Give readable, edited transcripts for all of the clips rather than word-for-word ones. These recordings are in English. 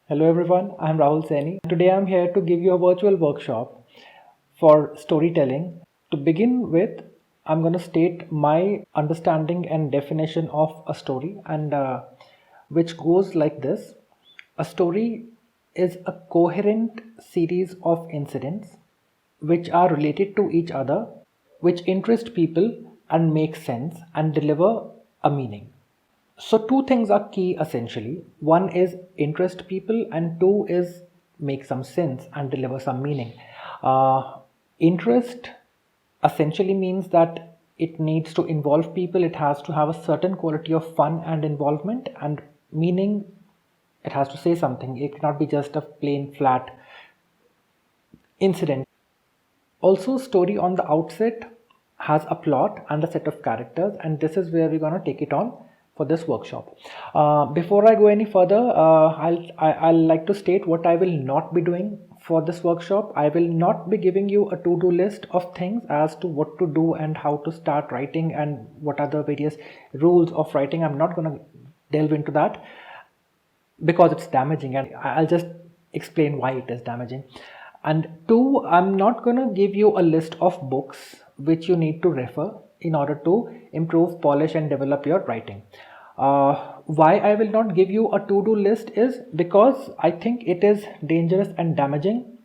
Hello everyone, I am Rahul Saini. Today I am here to give you a virtual workshop for storytelling. To begin with, I'm going to state my understanding and definition of a story, and which goes like this. A story is a coherent series of incidents which are related to each other, which interest people and make sense and deliver a meaning. So two things are key essentially. One is interest people, and two is make some sense and deliver some meaning. Interest essentially means that it needs to involve people. It has to have a certain quality of fun and involvement, and meaning, it has to say something. It cannot be just a plain flat incident. Also, story on the outset has a plot and a set of characters, and this is where we're going to take it on for this workshop. Before I go any further, I'll like to state what I will not be doing for this workshop. I will not be giving you a to-do list of things as to what to do and how to start writing and what are the various rules of writing. I'm not going to delve into that because it's damaging, and I'll just explain why it is damaging. And two, I'm not going to give you a list of books which you need to refer in order to improve, polish, and develop your writing. Why I will not give you a to-do list is because I think it is dangerous and damaging,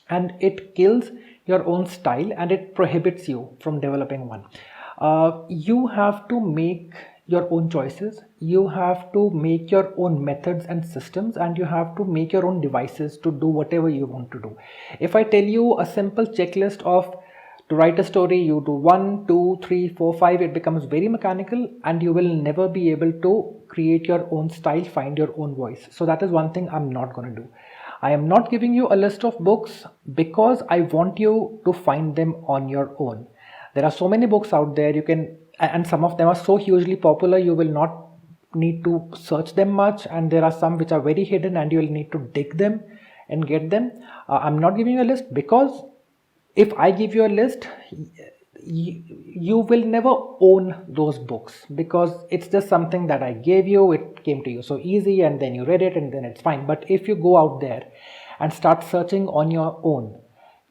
and it kills your own style and it prohibits you from developing one. You have to make your own choices, you have to make your own methods and systems, and you have to make your own devices to do whatever you want to do. If I tell you a simple checklist of to write a story, you do 1, 2, 3, 4, 5, it becomes very mechanical and you will never be able to create your own style, find your own voice. So that is one thing I'm not going to do. I am not giving you a list of books because I want you to find them on your own. There are so many books out there, you can, and some of them are so hugely popular, you will not need to search them much, and there are some which are very hidden and you will need to dig them and get them. I'm not giving you a list because if I give you a list, you will never own those books because it's just something that I gave you. It came to you so easy and then you read it and then it's fine. But if you go out there and start searching on your own,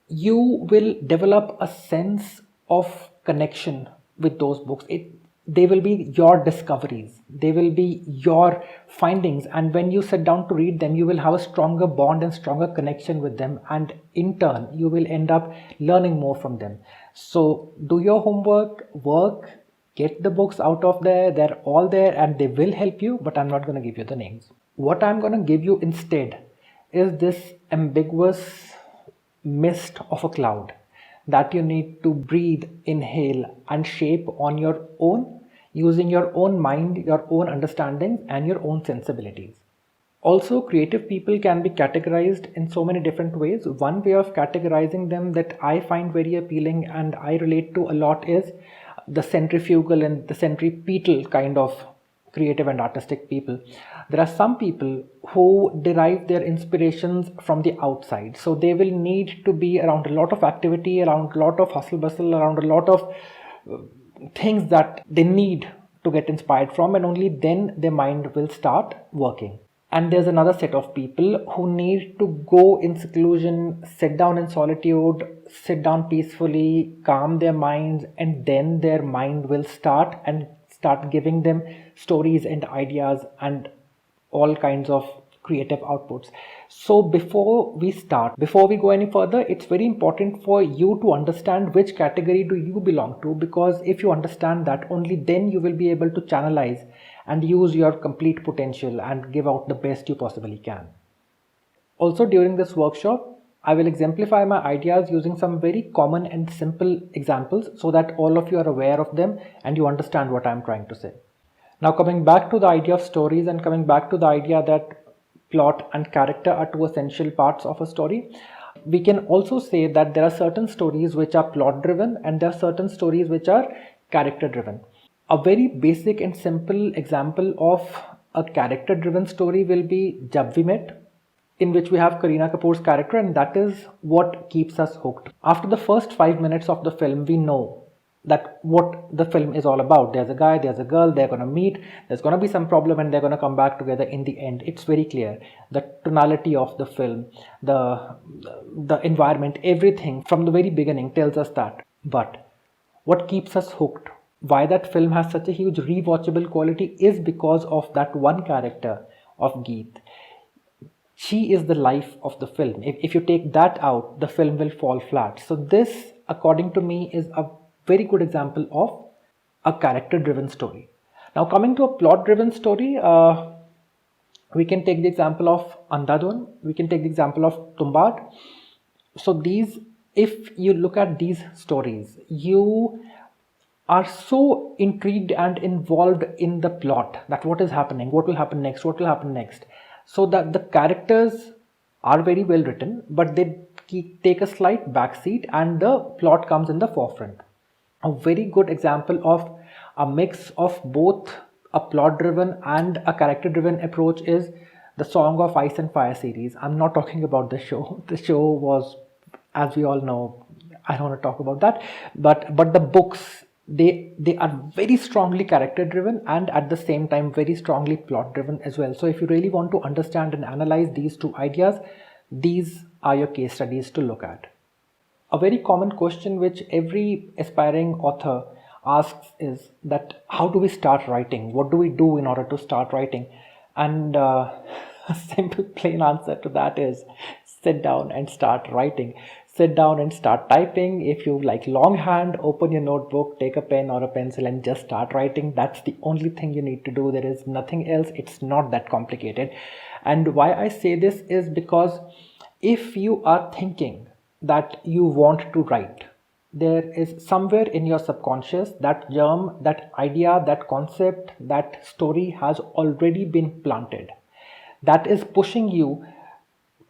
you will develop a sense of connection with those books. They will be your discoveries, they will be your findings, and when you sit down to read them, you will have a stronger bond and stronger connection with them, and in turn you will end up learning more from them. So do your homework, work, get the books out of there. They're all there and they will help you, but I'm not going to give you the names. What I'm going to give you instead is this ambiguous mist of a cloud that you need to breathe, inhale, and shape on your own, using your own mind, your own understandings, and your own sensibilities. Also, creative people can be categorized in so many different ways. One way of categorizing them that I find very appealing and I relate to a lot is the centrifugal and the centripetal kind of creative and artistic people. There are some people who derive their inspirations from the outside, so they will need to be around a lot of activity, around a lot of hustle bustle, around a lot of things that they need to get inspired from, and only then their mind will start working. And there's another set of people who need to go in seclusion, sit down in solitude, sit down peacefully, calm their minds, and then their mind will start giving them stories and ideas and all kinds of creative outputs. So before we go any further, it's very important for you to understand which category do you belong to, because if you understand that, only then you will be able to channelize and use your complete potential and give out the best you possibly can. Also, during this workshop, I will exemplify my ideas using some very common and simple examples so that all of you are aware of them and you understand what I'm trying to say. Now, coming back to the idea of stories and coming back to the idea that plot and character are two essential parts of a story, we can also say that there are certain stories which are plot driven and there are certain stories which are character driven. A very basic and simple example of a character driven story will be Jab We Met, in which we have Kareena Kapoor's character, and that is what keeps us hooked. After the first 5 minutes of the film, we know that what the film is all about. There's a guy, there's a girl, they're going to meet, there's going to be some problem, and they're going to come back together in the end. It's very clear. The tonality of the film, the environment, everything from the very beginning tells us that. But what keeps us hooked, why that film has such a huge rewatchable quality, is because of that one character of Geet. She is the life of the film. If you take that out, the film will fall flat. So this, according to me, is a very good example of a character driven story. Now coming to a plot driven story, we can take the example of Andhadhun, we can take the example of Tumbad. So these, if you look at these stories, you are so intrigued and involved in the plot, that what is happening, what will happen next, what will happen next, so that the characters are very well written, but they take a slight backseat and the plot comes in the forefront. A very good example of a mix of both a plot driven and a character driven approach is the Song of Ice and Fire series. I'm not talking about the show. The show was, as we all know, I don't want to talk about that, but the books, they are very strongly character driven and at the same time very strongly plot driven as well. So if you really want to understand and analyze these two ideas, these are your case studies to look at. A very common question which every aspiring author asks is that how do we start writing? What do we do in order to start writing? And a simple plain answer to that is sit down and start writing. Sit down and start typing. If you like longhand, open your notebook, take a pen or a pencil and just start writing. That's the only thing you need to do. There is nothing else. It's not that complicated. And why I say this is because if you are thinking that you want to write, there is somewhere in your subconscious that germ, that idea, that concept, that story has already been planted. That is pushing you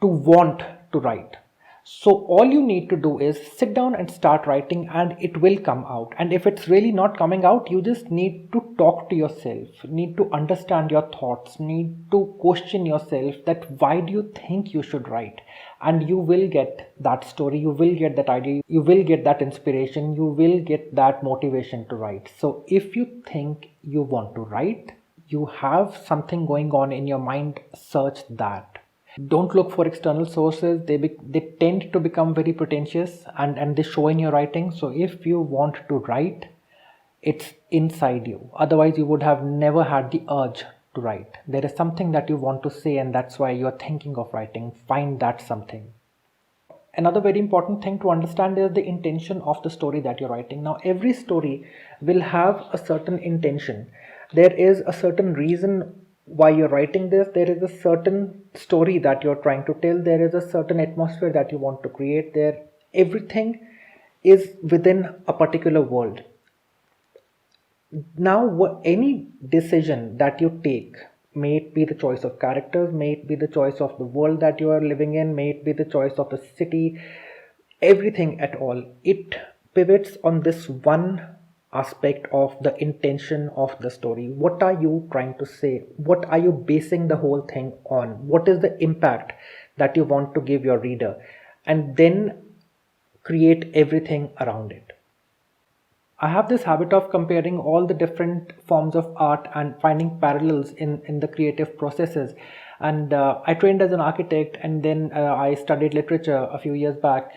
to want to write. So all you need to do is sit down and start writing and it will come out. And if it's really not coming out, you just need to talk to yourself, need to understand your thoughts, need to question yourself that why do you think you should write? And you will get that story, you will get that idea, you will get that inspiration, you will get that motivation to write. So if you think you want to write, you have something going on in your mind, search that. Don't look for external sources. They tend to become very pretentious and they show in your writing. So if you want to write, it's inside you. Otherwise you would have never had the urge to write. There is something that you want to say and that's why you're thinking of writing. Find that something. Another very important thing to understand is the intention of the story that you're writing. Now every story will have a certain intention. There is a certain reason why you're writing this. There is a certain story that you're trying to tell. There is a certain atmosphere that you want to create there. Everything is within a particular world. Now any decision that you take, may it be the choice of characters, may it be the choice of the world that you are living in, may it be the choice of the city, everything at all, it pivots on this one aspect of the intention of the story. What are you trying to say? What are you basing the whole thing on? What is the impact that you want to give your reader? And then create everything around it. I have this habit of comparing all the different forms of art and finding parallels in the creative processes. And I trained as an architect and then I studied literature a few years back.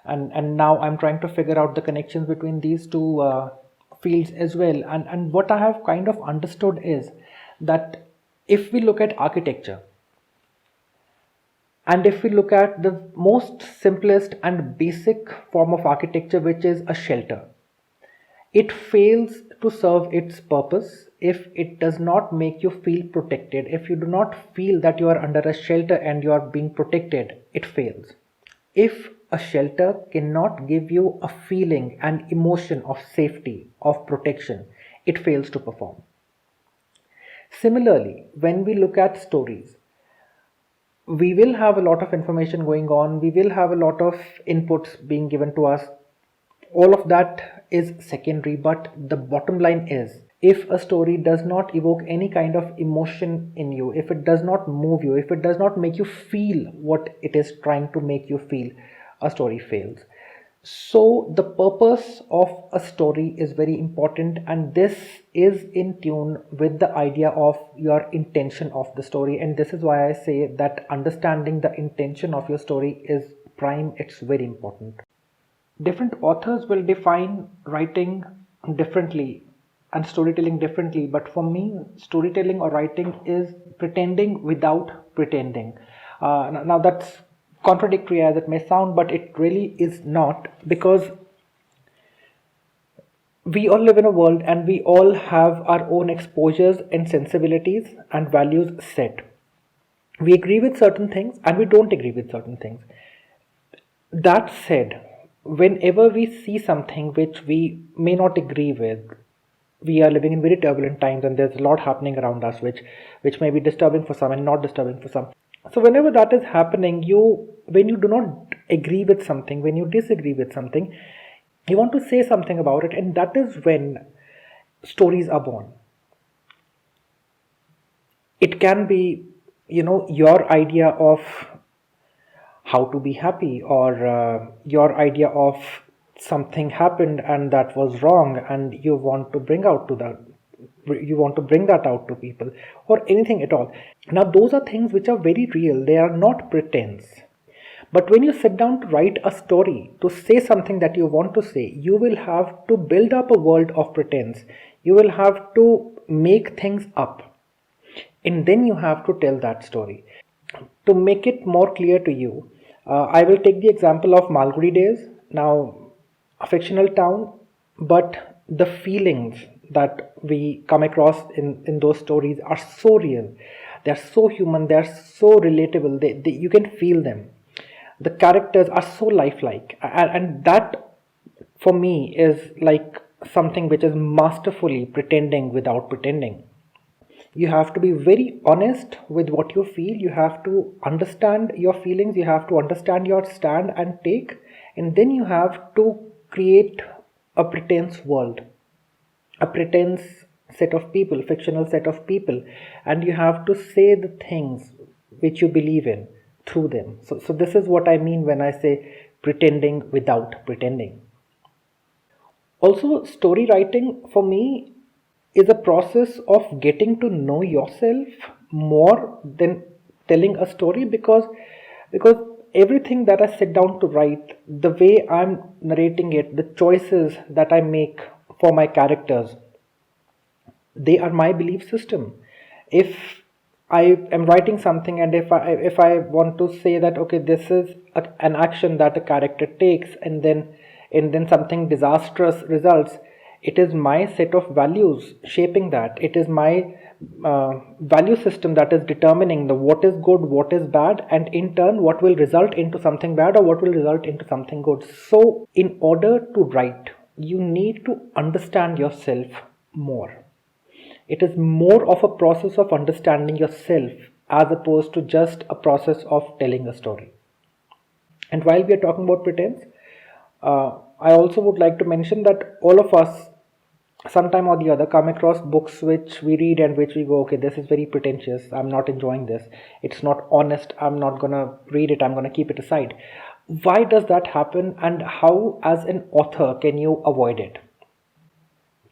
And now I'm trying to figure out the connections between these two fields as well. And what I have kind of understood is that if we look at architecture and if we look at the most simplest and basic form of architecture, which is a shelter, it fails to serve its purpose if it does not make you feel protected. If you do not feel that you are under a shelter and you are being protected, it fails. If a shelter cannot give you a feeling and emotion of safety, of protection, it fails to perform. Similarly, when we look at stories, we will have a lot of information going on, we will have a lot of inputs being given to us. All of that is secondary, but the bottom line is, if a story does not evoke any kind of emotion in you, if it does not move you, if it does not make you feel what it is trying to make you feel, a story fails. So the purpose of a story is very important, and this is in tune with the idea of your intention of the story. And this is why I say that understanding the intention of your story is prime, it's very important. Different authors will define writing differently and storytelling differently, but for me, storytelling or writing is pretending without pretending. Now that's contradictory as it may sound, but it really is not, because we all live in a world and we all have our own exposures and sensibilities and values set. We agree with certain things and we don't agree with certain things. That said, whenever we see something which we may not agree with, we are living in very turbulent times and there's a lot happening around us which may be disturbing for some and not disturbing for some. So whenever that is happening, when you do not agree with something, when you disagree with something, you want to say something about it, and that is when stories are born. It can be, your idea of how to be happy, or your idea of something happened and that was wrong and you want to bring that out to people, or anything at all. Now those are things which are very real, they are not pretense. But when you sit down to write a story, to say something that you want to say, you will have to build up a world of pretense. You will have to make things up, and then you have to tell that story. To make it more clear to you, I will take the example of Malgudi Days. Now, a fictional town, but the feelings that we come across in those stories are so real. They are so human. They are so relatable. You can feel them. The characters are so lifelike, and that for me is like something which is masterfully pretending without pretending. You have to be very honest with what you feel. You have to understand your feelings, you have to understand your stand and take, and then you have to create a pretense world, a pretense set of people, fictional set of people, and you have to say the things which you believe in through them. So this is what I mean when I say pretending without pretending. Also, story writing for me is a process of getting to know yourself more than telling a story, because everything that I sit down to write, the way I'm narrating it, the choices that I make for my characters, they are my belief system. If I am writing something, and if I want to say that okay, this is an action that a character takes, and then something disastrous results, it is my set of values shaping that. It is my value system that is determining the what is good, what is bad, and in turn what will result into something bad or what will result into something good. So in order to write, you need to understand yourself more. It is more of a process of understanding yourself as opposed to just a process of telling a story. And while we are talking about pretense, I also would like to mention that all of us, sometime or the other, come across books which we read and which we go, okay, this is very pretentious, I'm not enjoying this, it's not honest, I'm not gonna read it, I'm gonna keep it aside. Why does that happen, and how, as an author, can you avoid it?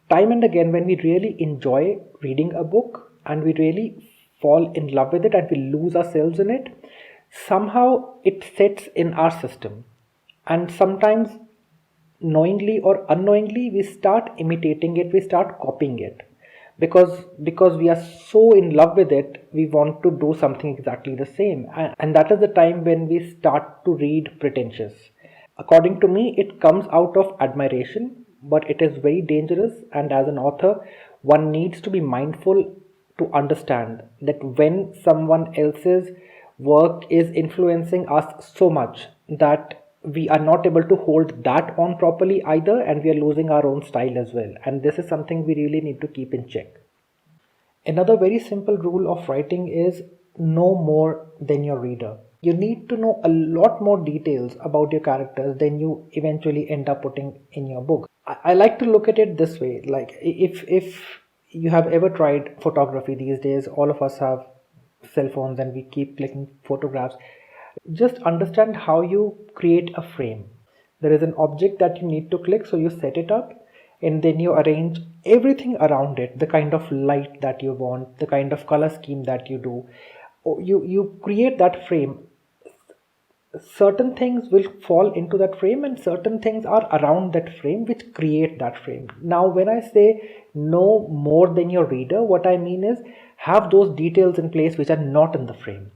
Time and again, when we really enjoy reading a book and we really fall in love with it and we lose ourselves in it, somehow it sets in our system. And sometimes, knowingly or unknowingly, we start imitating it, we start copying it. Because we are so in love with it, we want to do something exactly the same. And that is the time when we start to read pretentious. According to me, it comes out of admiration, but it is very dangerous. And as an author, one needs to be mindful to understand that when someone else's work is influencing us so much that we are not able to hold that on properly either, and we are losing our own style as well. And this is something we really need to keep in check. Another very simple rule of writing is know more than your reader. You need to know a lot more details about your characters than you eventually end up putting in your book. I like to look at it this way, like if you have ever tried photography these days, all of us have cell phones and we keep clicking photographs. Just understand how you create a frame. There is an object that you need to click, so you set it up and then you arrange everything around it, the kind of light that you want, the kind of color scheme that you do. You create that frame. Certain things will fall into that frame and certain things are around that frame which create that frame. Now when I say know more than your reader, what I mean is have those details in place which are not in the frame.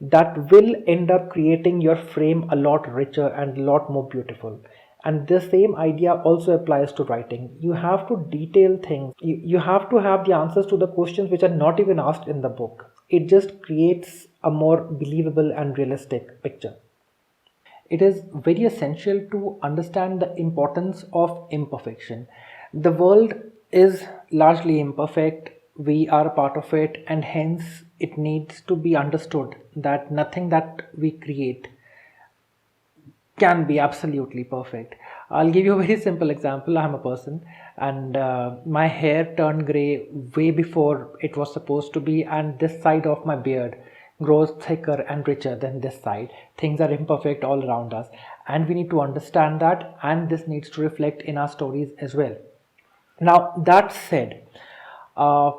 That will end up creating your frame a lot richer and a lot more beautiful. And the same idea also applies to writing. You have to detail things. You have to have the answers to the questions which are not even asked in the book. It just creates a more believable and realistic picture. It is very essential to understand the importance of imperfection. The world is largely imperfect, we are a part of it, and hence it needs to be understood that nothing that we create can be absolutely perfect. I'll give you a very simple example. I'm a person and my hair turned gray way before it was supposed to be, and this side of my beard grows thicker and richer than this side. Things are imperfect all around us, and we need to understand that, and this needs to reflect in our stories as well. Now, that said, uh,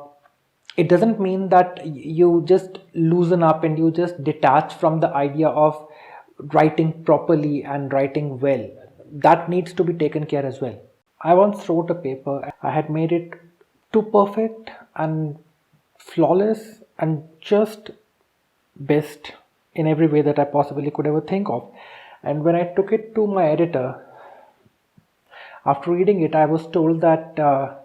it doesn't mean that you just loosen up and you just detach from the idea of writing properly and writing well. That needs to be taken care as well. I once wrote a paper. I had made it too perfect and flawless and just best in every way that I possibly could ever think of. And when I took it to my editor, after reading it, I was told that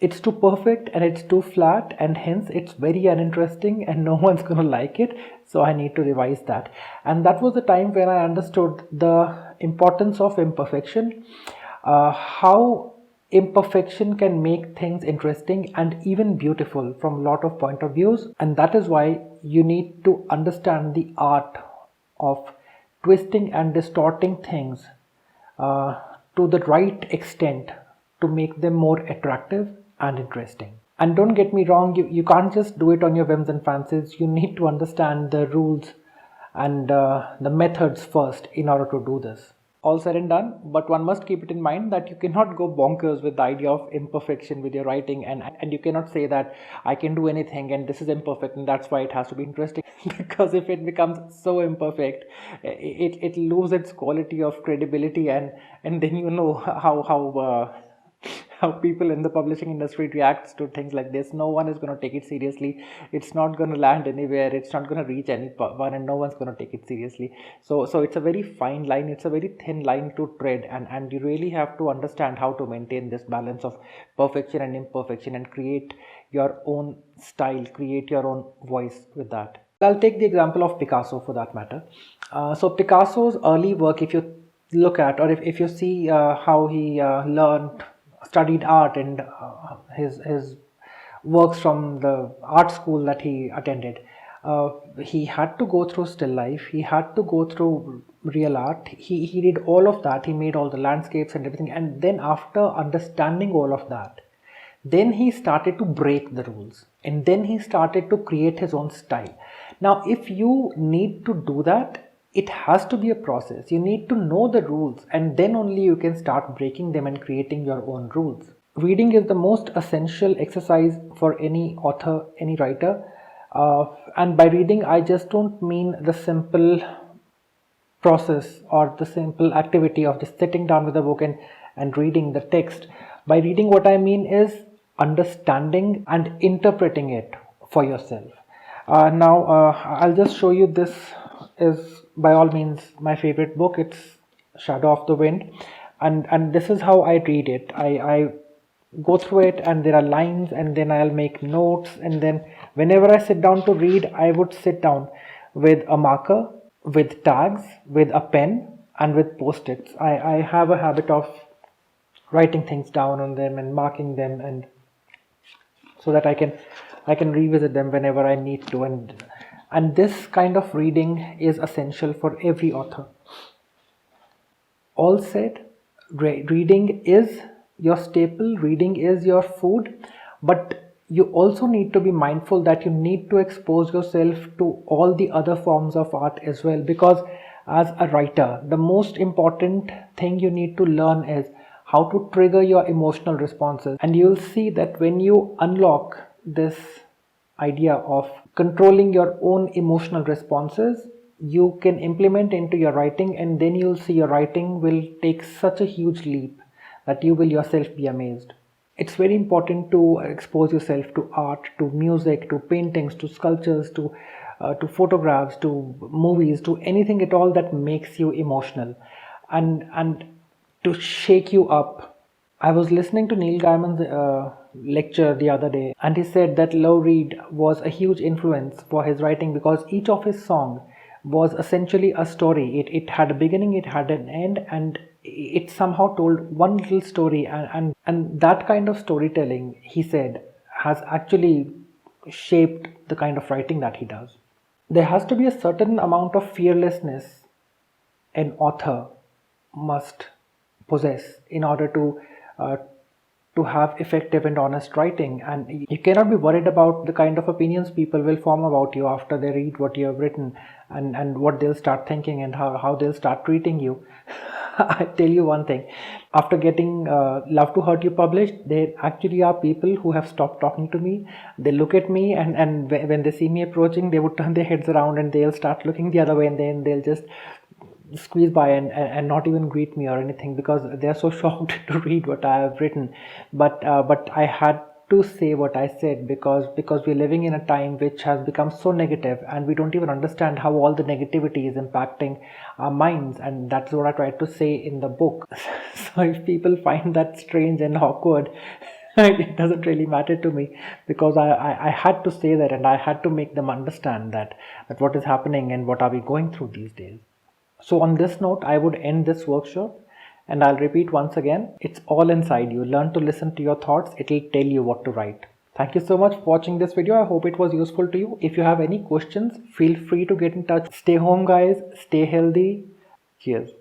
it's too perfect and it's too flat, and hence it's very uninteresting and no one's going to like it. So I need to revise that. And that was the time when I understood the importance of imperfection, how imperfection can make things interesting and even beautiful from a lot of point of views. And that is why you need to understand the art of twisting and distorting things to the right extent to make them more attractive and interesting. And don't get me wrong, you can't just do it on your whims and fancies. You need to understand the rules and the methods first in order to do this. All said and done, but one must keep it in mind that you cannot go bonkers with the idea of imperfection with your writing, and you cannot say that I can do anything and this is imperfect and that's why it has to be interesting. Because if it becomes so imperfect, it loses its quality of credibility, and then you know how people in the publishing industry reacts to things like this. No one is going to take it seriously. It's not going to land anywhere. It's not going to reach anyone, and no one's going to take it seriously. So it's a very fine line. It's a very thin line to tread, and you really have to understand how to maintain this balance of perfection and imperfection and create your own style, create your own voice with that. I'll take the example of Picasso for that matter. So Picasso's early work, if you look at, or if you see how he studied art and his works from the art school that he attended, he had to go through still life, he had to go through real art, he did all of that, he made all the landscapes and everything, and then after understanding all of that, then he started to break the rules, and then he started to create his own style. Now if you need to do that, it has to be a process. You need to know the rules, and then only you can start breaking them and creating your own rules. Reading is the most essential exercise for any author, any writer. And by reading, I just don't mean the simple process or the simple activity of just sitting down with a book and reading the text. By reading, what I mean is understanding and interpreting it for yourself. Now, I'll just show you. This is by all means my favorite book. It's Shadow of the Wind, and this is how I read it. I go through it, and there are lines, and then I'll make notes, and then whenever I sit down to read, I would sit down with a marker, with tags, with a pen, and with post-its. I have a habit of writing things down on them and marking them, and so that I can revisit them whenever I need to, and this kind of reading is essential for every author. All said, reading is your staple, reading is your food, but you also need to be mindful that you need to expose yourself to all the other forms of art as well, because as a writer, the most important thing you need to learn is how to trigger your emotional responses. And you'll see that when you unlock this idea of controlling your own emotional responses, you can implement into your writing, and then you'll see your writing will take such a huge leap that you will yourself be amazed. It's very important to expose yourself to art, to music, to paintings, to sculptures, to photographs, to movies, to anything at all that makes you emotional, and to shake you up. I was listening to Neil Gaiman's lecture the other day, and he said that Lou Reed was a huge influence for his writing because each of his songs was essentially a story. It had a beginning, it had an end, and it somehow told one little story. And that kind of storytelling, he said, has actually shaped the kind of writing that he does. There has to be a certain amount of fearlessness an author must possess in order to have effective and honest writing. And you cannot be worried about the kind of opinions people will form about you after they read what you have written, and what they'll start thinking and how they'll start treating you. I tell you one thing, after getting Love to Hurt You published, there actually are people who have stopped talking to me. They look at me, and when they see me approaching, they would turn their heads around and they'll start looking the other way, and then they'll just squeeze by and not even greet me or anything, because they're so shocked to read what I have written. But I had to say what I said, because we're living in a time which has become so negative, and we don't even understand how all the negativity is impacting our minds, and that's what I tried to say in the book. So if people find that strange and awkward, it doesn't really matter to me, because I had to say that, and I had to make them understand that what is happening and what are we going through these days. So on this note, I would end this workshop, and I'll repeat once again, it's all inside you. Learn to listen to your thoughts. It'll tell you what to write. Thank you so much for watching this video. I hope it was useful to you. If you have any questions, feel free to get in touch. Stay home, guys. Stay healthy. Cheers.